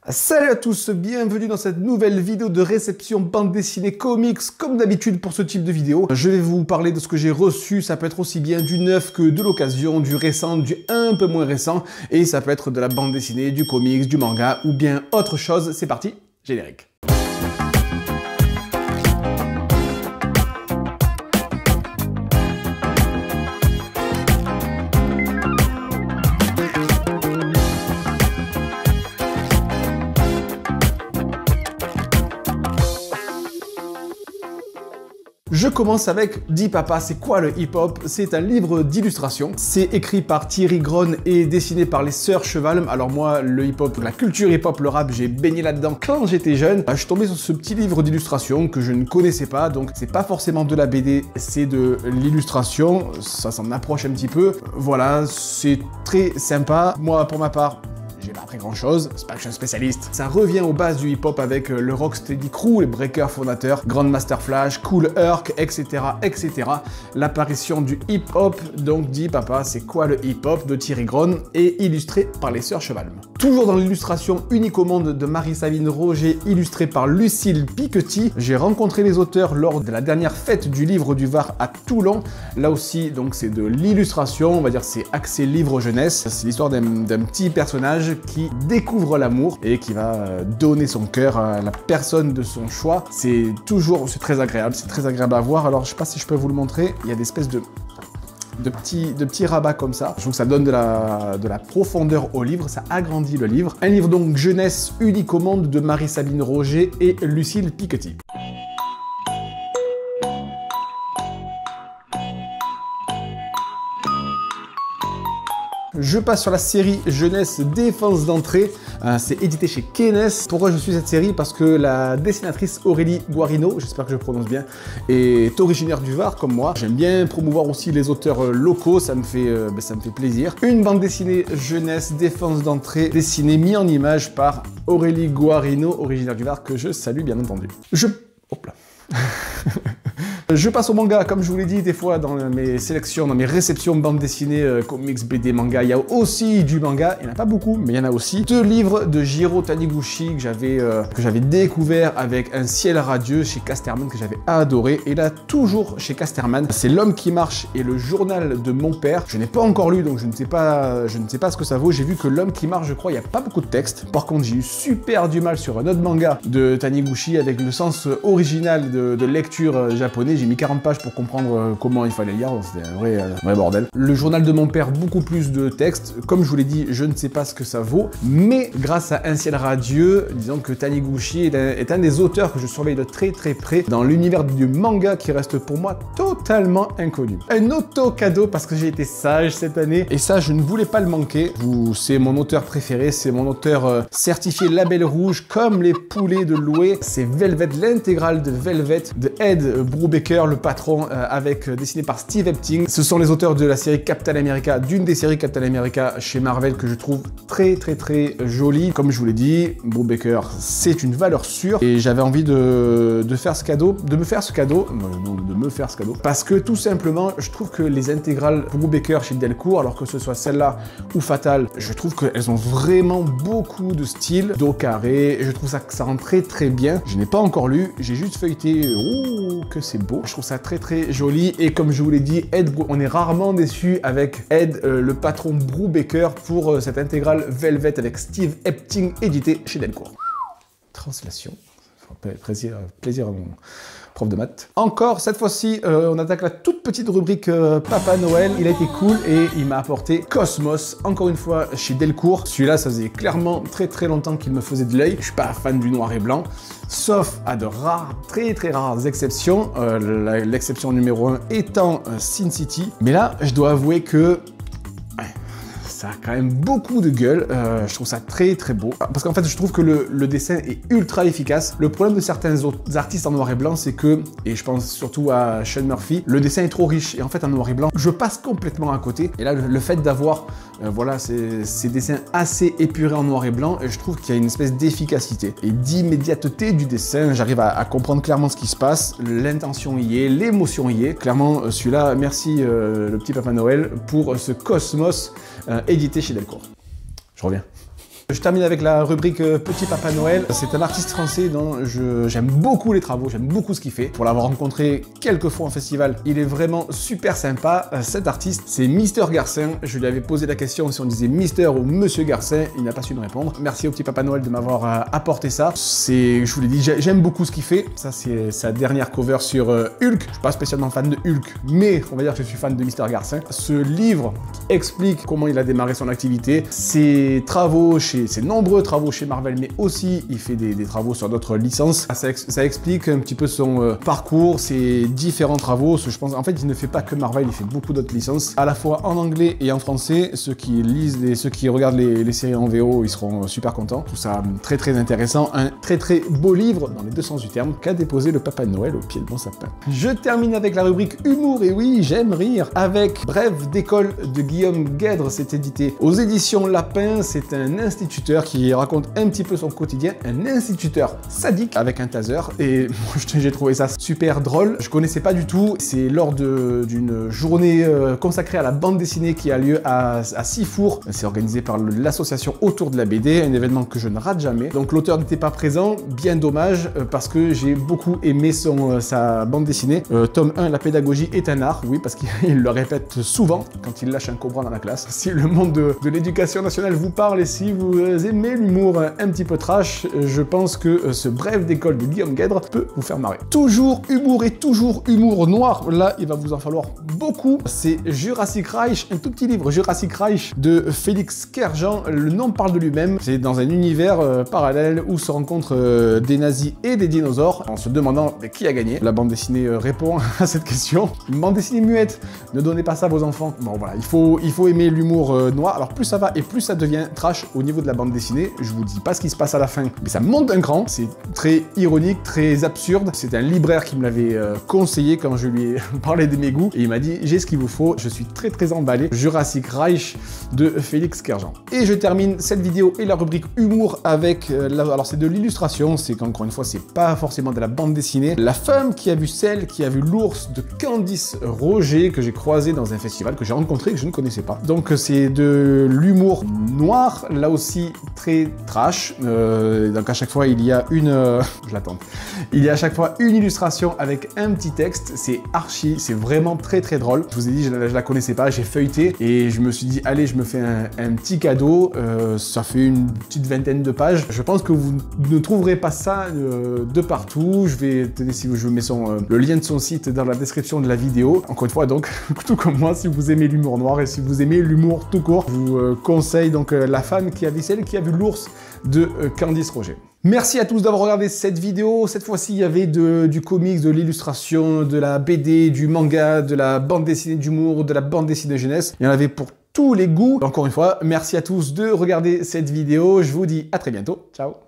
Salut à tous, bienvenue dans cette nouvelle vidéo de réception bande dessinée comics. Comme d'habitude pour ce type de vidéo, je vais vous parler de ce que j'ai reçu. Ça peut être aussi bien du neuf que de l'occasion, du récent, du un peu moins récent. Et ça peut être de la bande dessinée, du comics, du manga ou bien autre chose. C'est parti, générique. Je commence avec Dis Papa, c'est quoi le hip-hop? C'est un livre d'illustration. C'est écrit par Thierry Grohn et dessiné par les sœurs Chevalm. Alors moi, le hip-hop, la culture hip-hop, le rap, j'ai baigné là-dedans quand j'étais jeune. Je suis tombé sur ce petit livre d'illustration que je ne connaissais pas, donc c'est pas forcément de la BD, c'est de l'illustration. Ça s'en approche un petit peu. Voilà, c'est très sympa. Moi, pour ma part, j'ai pas appris grand chose, c'est pas que je suis un spécialiste. Ça revient aux bases du hip-hop avec le Rocksteady Crew, les breakers fondateurs, Grandmaster Flash, Kool Herc, etc. etc. L'apparition du hip-hop, donc Dis Papa, c'est quoi le hip-hop de Thierry Grohn et illustré par les sœurs Chevalm. Toujours dans l'illustration unique au monde de Marie-Sabine Roger, illustré par Lucille Piquetti. J'ai rencontré les auteurs lors de la dernière fête du livre du Var à Toulon. Là aussi, donc c'est de l'illustration, on va dire c'est axé livre jeunesse. C'est l'histoire d'un petit personnage qui découvre l'amour et qui va donner son cœur à la personne de son choix. C'est très agréable, c'est très agréable à voir. Alors je sais pas si je peux vous le montrer, il y a des espèces de petits rabats comme ça. Je trouve que ça donne de la profondeur au livre, ça agrandit le livre. Un livre donc jeunesse unique au monde de Marie-Sabine Roger et Lucille Piquetti. Je passe sur la série jeunesse défense d'entrée. C'est édité chez Kenes. Pourquoi je suis cette série? Parce que la dessinatrice Aurélie Guarino, j'espère que je prononce bien, est originaire du Var comme moi. J'aime bien promouvoir aussi les auteurs locaux, ça me fait plaisir. Une bande dessinée jeunesse défense d'entrée, dessinée mise en image par Aurélie Guarino, originaire du Var, que je salue bien entendu. Hop là. Je passe au manga, comme je vous l'ai dit des fois dans mes sélections, dans mes réceptions bande dessinée, comics, BD, manga, il y a aussi du manga, il n'y en a pas beaucoup, mais il y en a aussi. Deux livres de Jiro Taniguchi que j'avais découvert avec Un ciel radieux chez Casterman que j'avais adoré, et là toujours chez Casterman, c'est L'homme qui marche et le journal de mon père. Je n'ai pas encore lu, donc je ne sais pas ce que ça vaut. J'ai vu que L'homme qui marche, je crois, il n'y a pas beaucoup de texte. Par contre, j'ai eu super du mal sur un autre manga de Taniguchi avec le sens original de lecture japonais. J'ai mis 40 pages pour comprendre comment il fallait lire, c'était un vrai bordel. Le journal de mon père, beaucoup plus de texte. Comme je vous l'ai dit, je ne sais pas ce que ça vaut, mais grâce à Un ciel radieux, disons que Taniguchi est un des auteurs que je surveille de très près dans l'univers du manga qui reste pour moi totalement inconnu. Un auto-cadeau parce que j'ai été sage cette année, et ça je ne voulais pas le manquer. C'est mon auteur préféré, c'est mon auteur certifié label rouge, comme les poulets de Loué. C'est Velvet, l'intégrale de Velvet de Ed Brubaker, le patron, dessiné par Steve Epting. Ce sont les auteurs de la série Captain America, d'une des séries Captain America chez Marvel que je trouve très jolie. Comme je vous l'ai dit, Brubaker, c'est une valeur sûre, et j'avais envie de me faire ce cadeau, parce que tout simplement, je trouve que les intégrales Brubaker chez Delcourt, alors que ce soit celle-là ou Fatal, je trouve qu'elles ont vraiment beaucoup de style, dos carré, et je trouve que ça rend très bien. Je n'ai pas encore lu, j'ai juste feuilleté, oh, que c'est beau. Je trouve ça très joli, et comme je vous l'ai dit, on est rarement déçu avec Ed, le patron Brubaker, pour cette intégrale Velvet avec Steve Epting, édité chez Delcourt. Translation. Plaisir à mon prof de maths. Encore, cette fois-ci, on attaque la toute petite rubrique Papa Noël. Il a été cool et il m'a apporté Cosmos, encore une fois chez Delcourt. Celui-là, ça faisait clairement très longtemps qu'il me faisait de l'œil. Je suis pas fan du noir et blanc, sauf à de rares, très rares exceptions. L'exception numéro 1 étant Sin City. Mais là, je dois avouer que ça a quand même beaucoup de gueule, je trouve ça très beau. Parce qu'en fait, je trouve que le dessin est ultra efficace. Le problème de certains autres artistes en noir et blanc, c'est que, et je pense surtout à Sean Murphy, le dessin est trop riche. Et en fait, en noir et blanc, je passe complètement à côté. Et là, le fait d'avoir voilà, ces dessins assez épurés en noir et blanc, je trouve qu'il y a une espèce d'efficacité et d'immédiateté du dessin. J'arrive à comprendre clairement ce qui se passe, l'intention y est, l'émotion y est. Clairement, celui-là, merci le petit Papa Noël pour ce Cosmos édité chez Delcourt. Je reviens. Je termine avec la rubrique Petit Papa Noël. C'est un artiste français dont j'aime beaucoup les travaux, j'aime beaucoup ce qu'il fait. Pour l'avoir rencontré quelques fois en festival, il est vraiment super sympa. Cet artiste, c'est Mister Garcin. Je lui avais posé la question si on disait Mister ou Monsieur Garcin. Il n'a pas su me répondre. Merci au Petit Papa Noël de m'avoir apporté ça. Je vous l'ai dit, j'aime beaucoup ce qu'il fait. Ça, c'est sa dernière cover sur Hulk. Je suis pas spécialement fan de Hulk, mais on va dire que je suis fan de Mister Garcin. Ce livre qui explique comment il a démarré son activité, ses nombreux travaux chez Marvel, mais aussi il fait des travaux sur d'autres licences. Ça explique un petit peu son parcours, ses différents travaux. Je pense, en fait, il ne fait pas que Marvel, il fait beaucoup d'autres licences, à la fois en anglais et en français. Ceux qui lisent, ceux qui regardent les séries en VO, ils seront super contents. Tout ça très très intéressant, un très très beau livre dans les deux sens du terme qu'a déposé le Papa Noël au pied de mon sapin. Je termine avec la rubrique humour, et oui, j'aime rire, avec Brève d'école de Guillaume Guèdre. C'est édité aux éditions Lapin. C'est un instituteur qui raconte un petit peu son quotidien, un instituteur sadique avec un taser, et j'ai trouvé ça super drôle. Je connaissais pas du tout. C'est lors d'une journée consacrée à la bande dessinée qui a lieu à Sifour. C'est organisé par l'association Autour de la BD, un événement que je ne rate jamais. Donc l'auteur n'était pas présent, bien dommage, parce que j'ai beaucoup aimé sa bande dessinée. Tome 1, la pédagogie est un art, oui, parce qu'il le répète souvent quand il lâche un cobra dans la classe. Si le monde de l'éducation nationale vous parle et si vous aimez l'humour un petit peu trash, je pense que ce Brève d'école de Guillaume Guèdre peut vous faire marrer. Toujours humour et toujours humour noir, là il va vous en falloir beaucoup. C'est Jurassic Reich, un tout petit livre, Jurassic Reich de Félix Kerjean. Le nom parle de lui-même. C'est dans un univers parallèle où se rencontrent des nazis et des dinosaures, en se demandant qui a gagné. La bande dessinée répond à cette question. Une bande dessinée muette, ne donnez pas ça à vos enfants. Bon voilà, il faut aimer l'humour noir. Alors plus ça va et plus ça devient trash au niveau de la bande dessinée. Je vous dis pas ce qui se passe à la fin, mais ça monte d'un cran. C'est très ironique, très absurde. C'est un libraire qui me l'avait conseillé quand je lui ai parlé de mes goûts, et il m'a dit j'ai ce qu'il vous faut. Je suis très très emballé. Jurassic Reich de Félix Kerjean. Et je termine cette vidéo et la rubrique humour avec alors c'est de l'illustration. C'est qu'encore une fois c'est pas forcément de la bande dessinée. La femme qui a vu celle qui a vu l'ours de Candice Roger, que j'ai croisé dans un festival, que j'ai rencontré, que je ne connaissais pas. Donc c'est de l'humour noir, là aussi très trash. Donc à chaque fois il y a je l'attends. Il y a à chaque fois une illustration avec un petit texte. C'est c'est vraiment très très drôle. Je vous ai dit, je la connaissais pas, j'ai feuilleté et je me suis dit allez, je me fais un petit cadeau. Ça fait une petite vingtaine de pages. Je pense que vous ne trouverez pas ça de partout. Je vais te dire si je mets le lien de son site dans la description de la vidéo. Encore une fois, donc tout comme moi, si vous aimez l'humour noir et si vous aimez l'humour tout court, je vous conseille donc La femme qui a vu celle qui a vu l'ours de Candice Roger. Merci à tous d'avoir regardé cette vidéo. Cette fois-ci, il y avait du comics, de l'illustration, de la BD, du manga, de la bande dessinée d'humour, de la bande dessinée jeunesse. Il y en avait pour tous les goûts. Encore une fois, merci à tous de regarder cette vidéo. Je vous dis à très bientôt. Ciao.